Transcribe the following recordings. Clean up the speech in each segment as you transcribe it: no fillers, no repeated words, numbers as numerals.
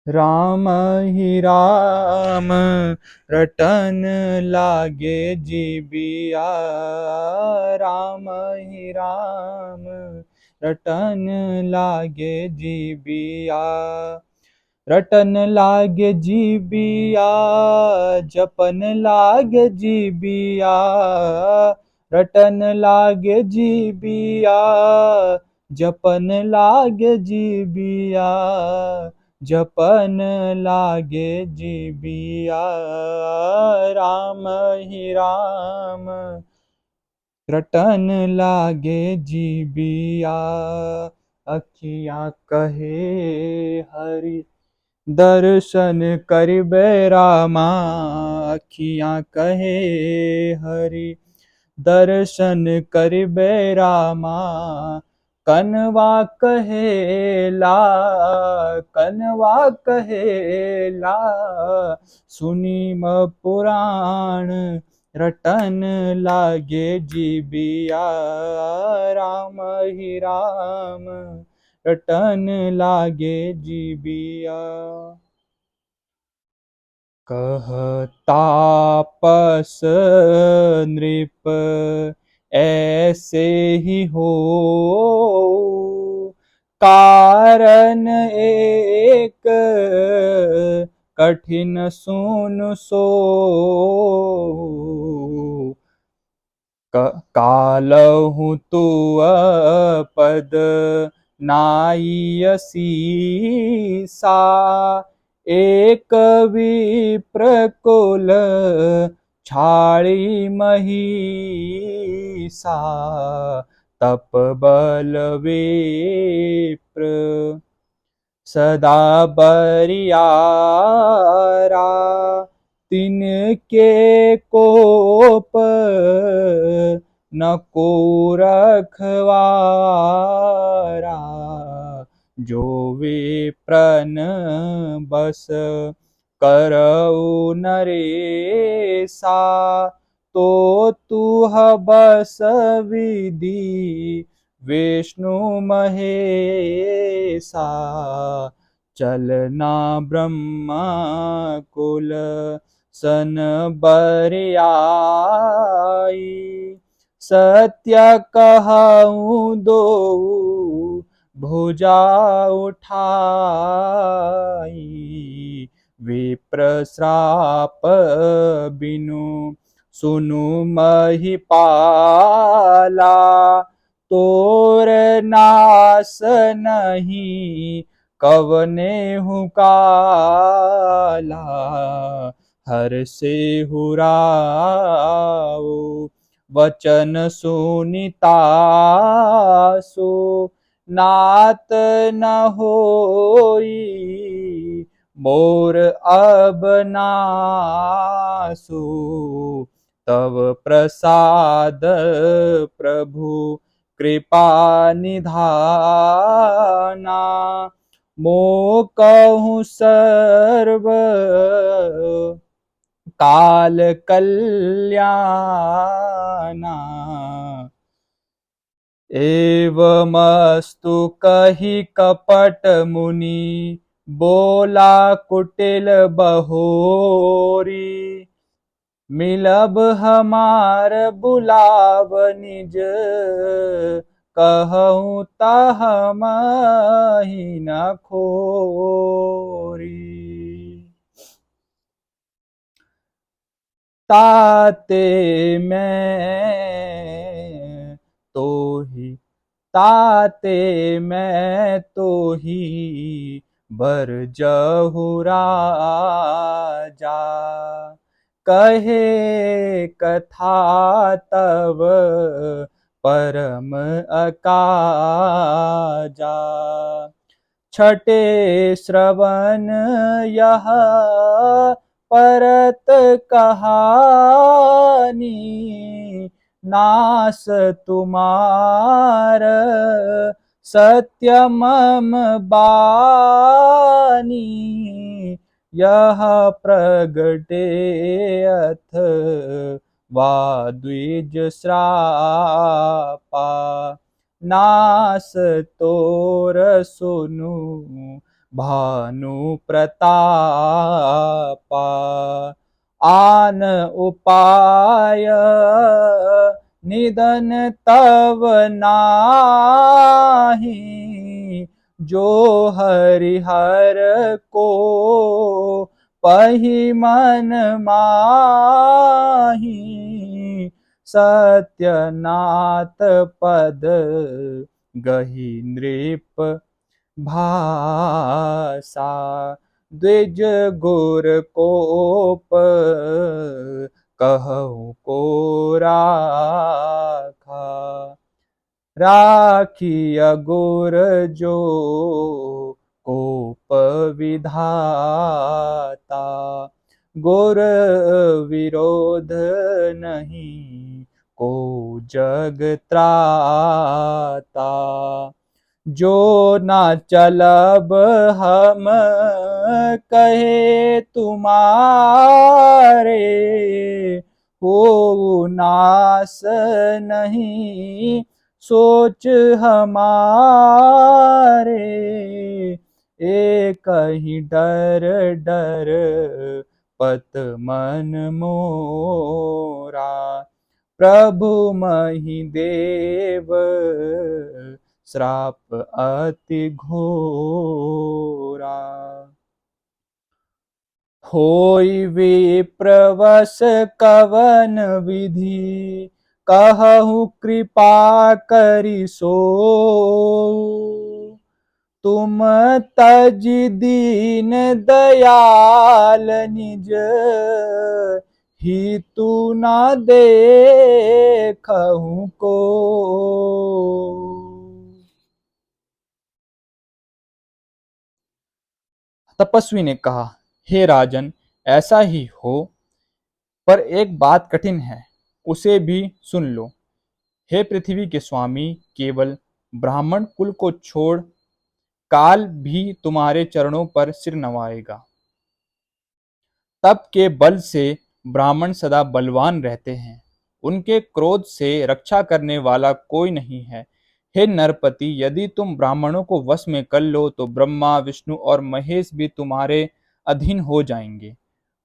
राम ही राम रटन लागे जीबिया। राम ही राम रटन लागे जीबिया। रटन लागे जीबिया जपन लागे जीबिया। रटन लागे जीबिया जपन लागे जीबिया। जपन लागे जीबिया। राम ही राम रटन लागे जीबिया। अखियाँ कहे हरि दर्शन करिबे रामा। अखियाँ कहे हरि दर्शन करिबे रामा। कनवा कहेला कनवा कहेला सुनी म पुराण रटन लागे जीबिया। राम ही राम रटन लागे जीबिया। कह तापस नृप ऐसे ही हो। कारण एक कठिन सुन सो। कालहु तू पद नायसी सा। एक विप्रकुल छाड़ी महिषा। तप बल विप्र सदा बरियारा। तिनके कोप न को रखवारा। जो विप्रन बस करऊ नरेसा। तो तुह बस विधि विष्णु महेसा। चलना ब्रह्मा कुल सन बरियाई। सत्य कहूँ दो भुजा उठाई। विप्र श्राप बिनु सुनु महिपाला। तोर नास नहीं कवने हूँ काला। हर से हुराओ वचन सुनितासु। नात न होई मोर अब नासु। तव प्रसाद प्रभु कृपा निधाना। मो कहूँ सर्व काल कल्याणा। एवमस्तु कही कपट मुनि बोला कुटिल बहोरी। मिलब हमार बुलाव निज कहूँ तह मही न खोरी। ताते मैं तो ही ताते मैं तो ही बर जहु राजा। कहे कथा तब परम अकाजा। छठे श्रवण यह परत कहानी। नास तुम्हार सत्य मम बानी। यह प्रगटे अथ वा द्विज श्रापा। नास तोर सुनु भानु प्रतापा। आन उपाय निधन तव नाही, जो हरिहर को पही मन माही। सत्यनाथ पद गहि नृप भाषा, द्विज गुर कोप कहूँ को राखा। राखिय गुर जो कोप विधाता, गुर विरोध नहीं को जग त्राता। जो ना चलब हम कहे तुम्हारे, हो नास नहीं सोच हमारे। एक ही डर डर पत मन मोरा, प्रभु मही देव श्राप अति घोरा। होई विप्रवश कवन विधि, कहूँ कृपा करि सो। तुम तज दीन दयाल निज, ही तू न देखहु को। तपस्वी ने कहा, हे राजन, ऐसा ही हो, पर एक बात कठिन है, उसे भी सुन लो। हे पृथ्वी के स्वामी, केवल ब्राह्मण कुल को छोड़ काल भी तुम्हारे चरणों पर सिर नवाएगा। तप के बल से ब्राह्मण सदा बलवान रहते हैं, उनके क्रोध से रक्षा करने वाला कोई नहीं है। हे नरपति, यदि तुम ब्राह्मणों को वश में कर लो तो ब्रह्मा, विष्णु और महेश भी तुम्हारे अधीन हो जाएंगे।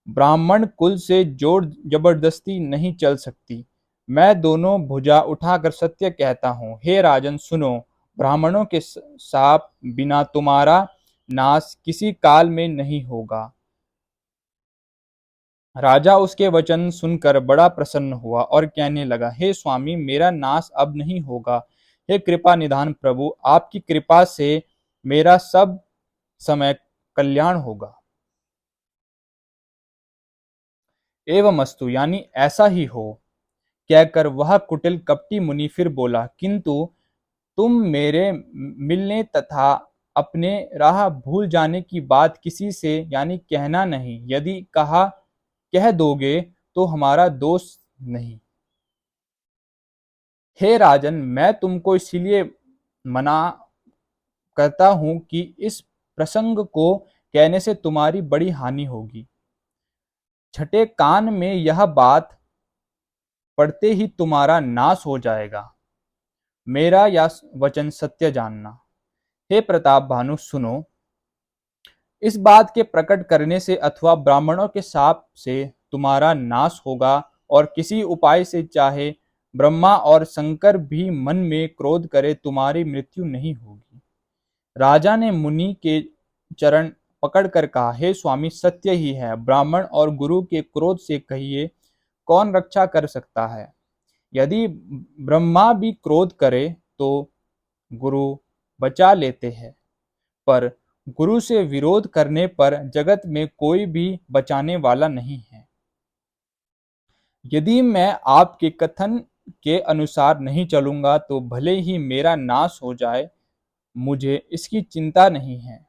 ब्राह्मण कुल से जोर जबरदस्ती नहीं चल सकती। मैं दोनों भुजा उठाकर सत्य कहता हूँ। हे राजन सुनो, ब्राह्मणों के साप बिना तुम्हारा नाश किसी काल में नहीं होगा। राजा उसके वचन सुनकर बड़ा प्रसन्न हुआ और कहने लगा, हे स्वामी, मेरा नाश अब नहीं होगा। हे कृपा निधान प्रभु, आपकी कृपा से मेरा सब समय कल्याण होगा। एवं अस्तु, यानी ऐसा ही हो, कहकर वह कुटिल कपटी मुनि फिर बोला, किंतु तुम मेरे मिलने तथा अपने राह भूल जाने की बात किसी से यानी कहना नहीं। यदि कह दोगे तो हमारा दोष नहीं। हे राजन, मैं तुमको इसीलिए मना करता हूं कि इस प्रसंग को कहने से तुम्हारी बड़ी हानि होगी। छठे कान में यह बात पढ़ते ही तुम्हारा नाश हो जाएगा। मेरा यह वचन सत्य जानना। हे प्रताप भानु, सुनो, इस बात के प्रकट करने से अथवा ब्राह्मणों के शाप से तुम्हारा नाश होगा, और किसी उपाय से चाहे ब्रह्मा और शंकर भी मन में क्रोध करे तुम्हारी मृत्यु नहीं होगी। राजा ने मुनि के चरण पकड़कर कहा, हे स्वामी, सत्य ही है। ब्राह्मण और गुरु के क्रोध से कहिए कौन रक्षा कर सकता है। यदि ब्रह्मा भी क्रोध करे तो गुरु बचा लेते हैं, पर गुरु से विरोध करने पर जगत में कोई भी बचाने वाला नहीं है। यदि मैं आपके कथन के अनुसार नहीं चलूंगा तो भले ही मेरा नाश हो जाए, मुझे इसकी चिंता नहीं है।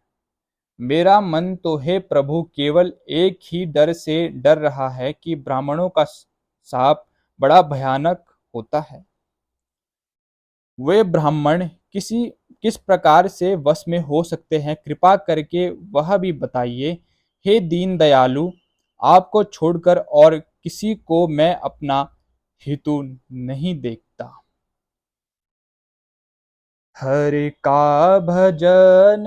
मेरा मन तो हे प्रभु केवल एक ही डर से डर रहा है कि ब्राह्मणों का शाप बड़ा भयानक होता है। वे ब्राह्मण किस प्रकार से वश में हो सकते हैं, कृपा करके वह भी बताइए। हे दीन दयालु, आपको छोड़कर और किसी को मैं अपना हितु नहीं देखता। हरि का भजन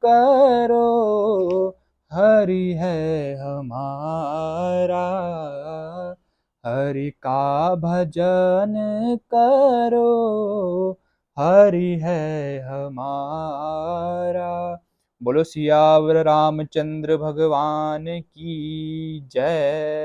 करो, हरि है हमारा। हरि का भजन करो, हरि है हमारा। बोलो सियावर रामचंद्र भगवान की जय।